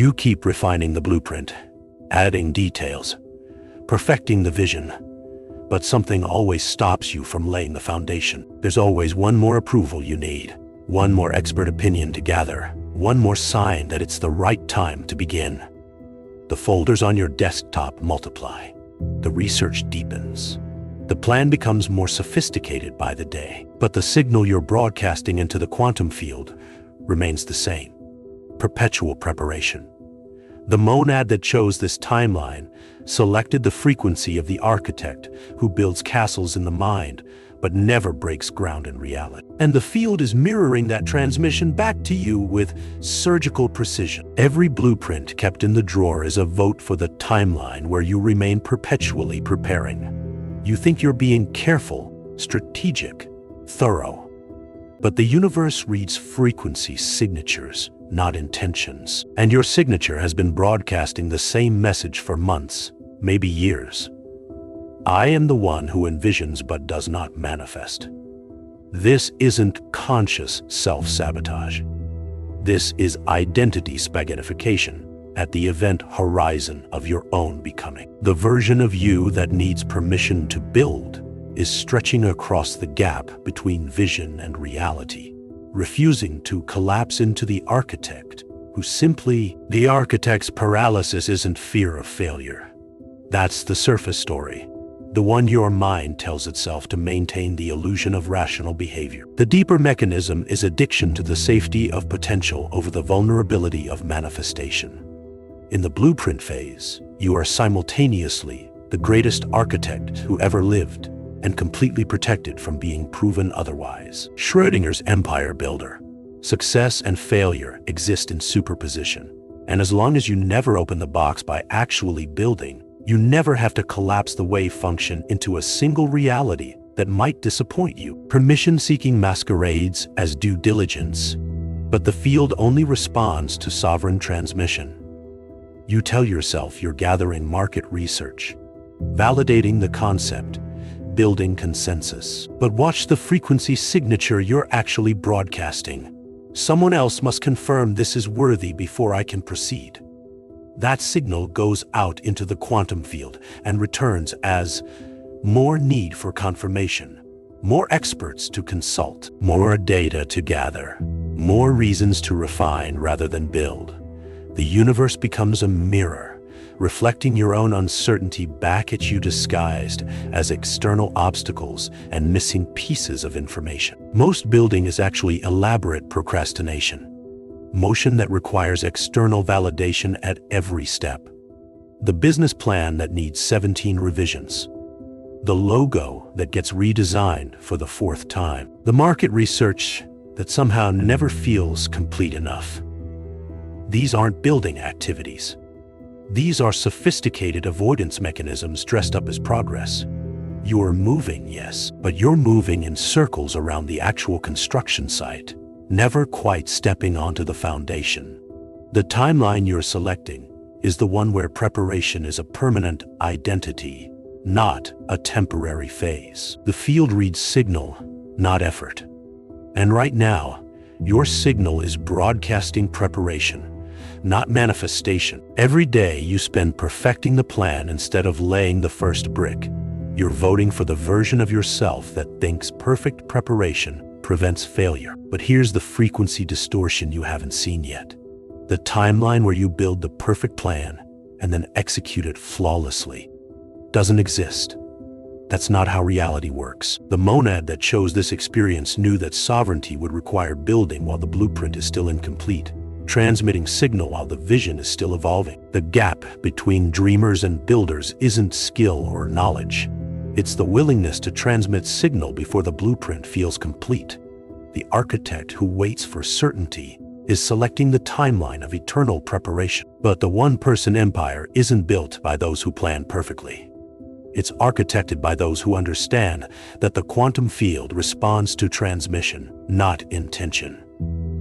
You keep refining the blueprint, adding details, perfecting the vision. But something always stops you from laying the foundation. There's always one more approval you need, one more expert opinion to gather, one more sign that it's the right time to begin. The folders on your desktop multiply. The research deepens. The plan becomes more sophisticated by the day, but the signal you're broadcasting into the quantum field remains the same: perpetual preparation. The monad that chose this timeline selected the frequency of the architect who builds castles in the mind but never breaks ground in reality. And the field is mirroring that transmission back to you with surgical precision. Every blueprint kept in the drawer is a vote for the timeline where you remain perpetually preparing. You think you're being careful, strategic, thorough. But the universe reads frequency signatures, not intentions. And your signature has been broadcasting the same message for months, maybe years. I am the one who envisions but does not manifest. This isn't conscious self-sabotage. This is identity spaghettification at the event horizon of your own becoming. The version of you that needs permission to build is stretching across the gap between vision and reality, refusing to collapse into the architect who simply... The architect's paralysis isn't fear of failure. That's the surface story, the one your mind tells itself to maintain the illusion of rational behavior. The deeper mechanism is addiction to the safety of potential over the vulnerability of manifestation. In the blueprint phase, you are simultaneously the greatest architect who ever lived and completely protected from being proven otherwise. Schrödinger's empire builder. Success and failure exist in superposition. And as long as you never open the box by actually building, you never have to collapse the wave function into a single reality that might disappoint you. Permission-seeking masquerades as due diligence, but the field only responds to sovereign transmission. You tell yourself you're gathering market research, validating the concept, building consensus. But watch the frequency signature you're actually broadcasting. Someone else must confirm this is worthy before I can proceed. That signal goes out into the quantum field and returns as more need for confirmation, more experts to consult, more data to gather, more reasons to refine rather than build. The universe becomes a mirror, reflecting your own uncertainty back at you disguised as external obstacles and missing pieces of information. Most building is actually elaborate procrastination. Motion that requires external validation at every step. The business plan that needs 17 revisions. The logo that gets redesigned for the 4th time. The market research that somehow never feels complete enough. These aren't building activities. These are sophisticated avoidance mechanisms dressed up as progress. You're moving, yes, but you're moving in circles around the actual construction site, never quite stepping onto the foundation. The timeline you're selecting is the one where preparation is a permanent identity, not a temporary phase. The field reads signal, not effort. And right now, your signal is broadcasting preparation, not manifestation. Every day you spend perfecting the plan instead of laying the first brick. You're voting for the version of yourself that thinks perfect preparation prevents failure. But here's the frequency distortion you haven't seen yet. The timeline where you build the perfect plan and then execute it flawlessly doesn't exist. That's not how reality works. The monad that chose this experience knew that sovereignty would require building while the blueprint is still incomplete, transmitting signal while the vision is still evolving. The gap between dreamers and builders isn't skill or knowledge. It's the willingness to transmit signal before the blueprint feels complete. The architect who waits for certainty is selecting the timeline of eternal preparation. But the one-person empire isn't built by those who plan perfectly. It's architected by those who understand that the quantum field responds to transmission, not intention.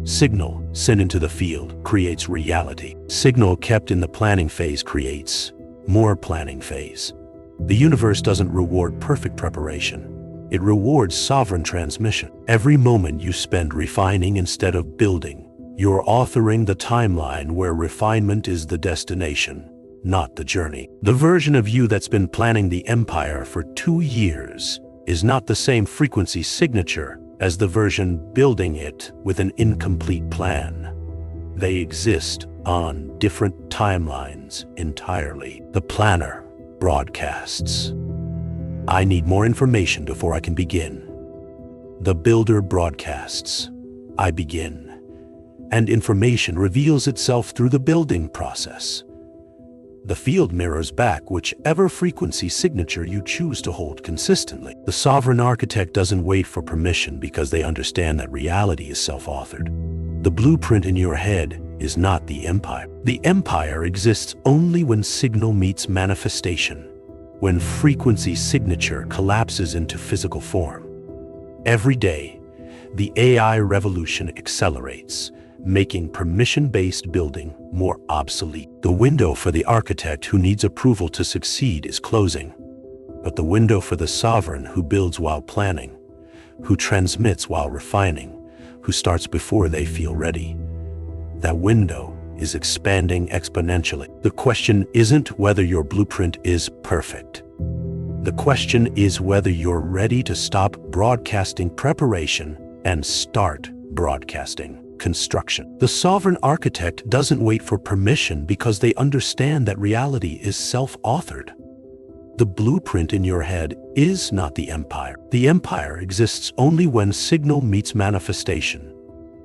Signal sent into the field creates reality. Signal kept in the planning phase creates more planning phase. The universe doesn't reward perfect preparation. It rewards sovereign transmission. Every moment you spend refining instead of building, You're authoring the timeline where refinement is the destination, not the journey. The version of you that's been planning the empire for 2 years is not the same frequency signature as the version building it with an incomplete plan. They exist on different timelines entirely. The planner broadcasts, "I need more information before I can begin." The builder broadcasts, "I begin." And information reveals itself through the building process. The field mirrors back whichever frequency signature you choose to hold consistently. The sovereign architect doesn't wait for permission because they understand that reality is self-authored. The blueprint in your head is not the empire. The empire exists only when signal meets manifestation, when frequency signature collapses into physical form. Every day, the AI revolution accelerates, making permission-based building more obsolete. The window for the architect who needs approval to succeed is closing, but the window for the sovereign who builds while planning, who transmits while refining, who starts before they feel ready, that window is expanding exponentially. The question isn't whether your blueprint is perfect. The question is whether you're ready to stop broadcasting preparation and start broadcasting construction. The sovereign architect doesn't wait for permission because they understand that reality is self-authored. The blueprint in your head is not the empire. The empire exists only when signal meets manifestation,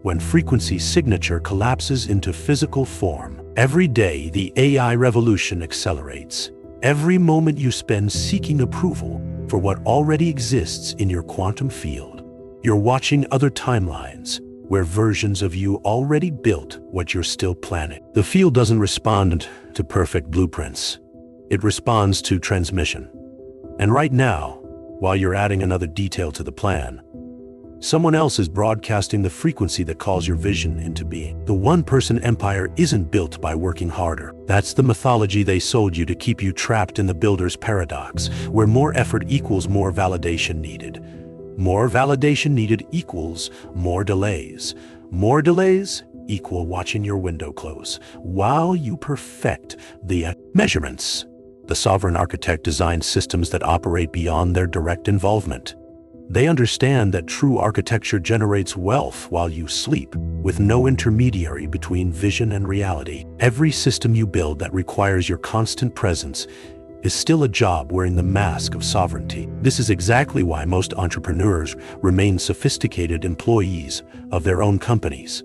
when frequency signature collapses into physical form. Every day, the AI revolution accelerates. Every moment you spend seeking approval for what already exists in your quantum field, you're watching other timelines where versions of you already built what you're still planning. The field doesn't respond to perfect blueprints. It responds to transmission. And right now, while you're adding another detail to the plan, someone else is broadcasting the frequency that calls your vision into being. The one-person empire isn't built by working harder. That's the mythology they sold you to keep you trapped in the builder's paradox, where more effort equals more validation needed. More validation needed equals more delays. More delays equal watching your window close while you perfect the measurements. The sovereign architect designs systems that operate beyond their direct involvement. They understand that true architecture generates wealth while you sleep, with no intermediary between vision and reality. Every system you build that requires your constant presence is still a job wearing the mask of sovereignty. This is exactly why most entrepreneurs remain sophisticated employees of their own companies,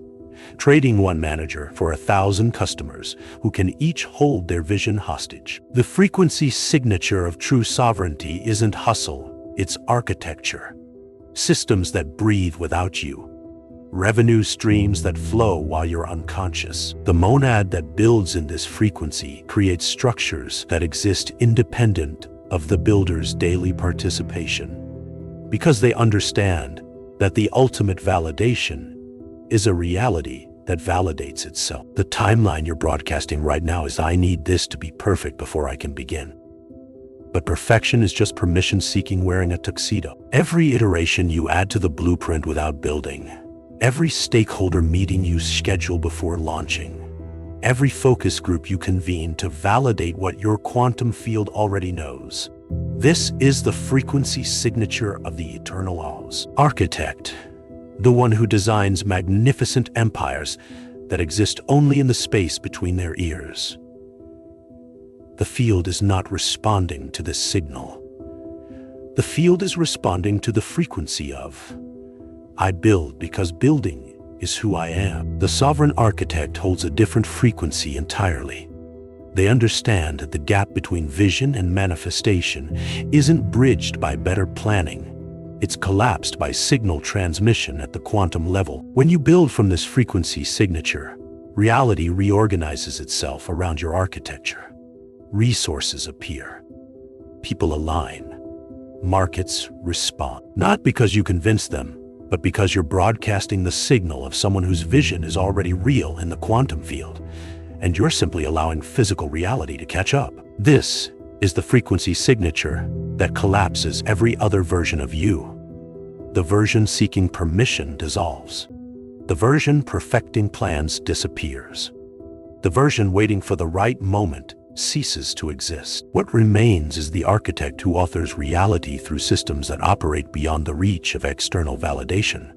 trading one manager for 1,000 customers who can each hold their vision hostage. The frequency signature of true sovereignty isn't hustle, it's architecture. Systems that breathe without you. Revenue streams that flow while you're unconscious. The monad that builds in this frequency creates structures that exist independent of the builder's daily participation, because they understand that the ultimate validation is a reality that validates itself. The timeline you're broadcasting right now is, "I need this to be perfect before I can begin." But perfection is just permission seeking wearing a tuxedo. Every iteration you add to the blueprint without building, every stakeholder meeting you schedule before launching, every focus group you convene to validate what your quantum field already knows. This is the frequency signature of the eternal Oz. Architect, the one who designs magnificent empires that exist only in the space between their ears. The field is not responding to this signal. The field is responding to the frequency of, "I build because building is who I am." The sovereign architect holds a different frequency entirely. They understand that the gap between vision and manifestation isn't bridged by better planning. It's collapsed by signal transmission at the quantum level. When you build from this frequency signature, reality reorganizes itself around your architecture. Resources appear. People align. Markets respond. Not because you convince them, but because you're broadcasting the signal of someone whose vision is already real in the quantum field, and you're simply allowing physical reality to catch up. This is the frequency signature that collapses every other version of you. The version seeking permission dissolves. The version perfecting plans disappears. The version waiting for the right moment ceases to exist. What remains is the architect who authors reality through systems that operate beyond the reach of external validation,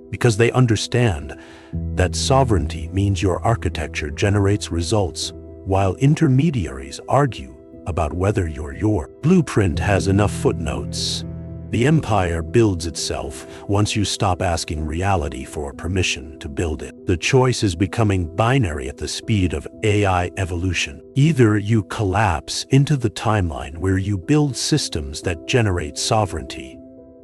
because they understand that sovereignty means your architecture generates results while intermediaries argue about whether your blueprint has enough footnotes. The empire builds itself once you stop asking reality for permission to build it. The choice is becoming binary at the speed of AI evolution. Either you collapse into the timeline where you build systems that generate sovereignty,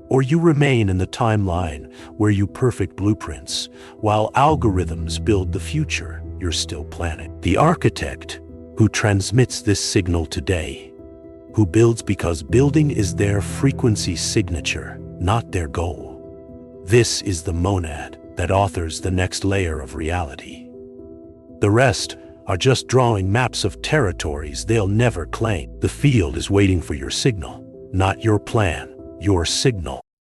or you remain in the timeline where you perfect blueprints while algorithms build the future you're still planning. The architect who transmits this signal today, who builds because building is their frequency signature, not their goal. This is the monad that authors the next layer of reality. The rest are just drawing maps of territories they'll never claim. The field is waiting for your signal, not your plan, your signal.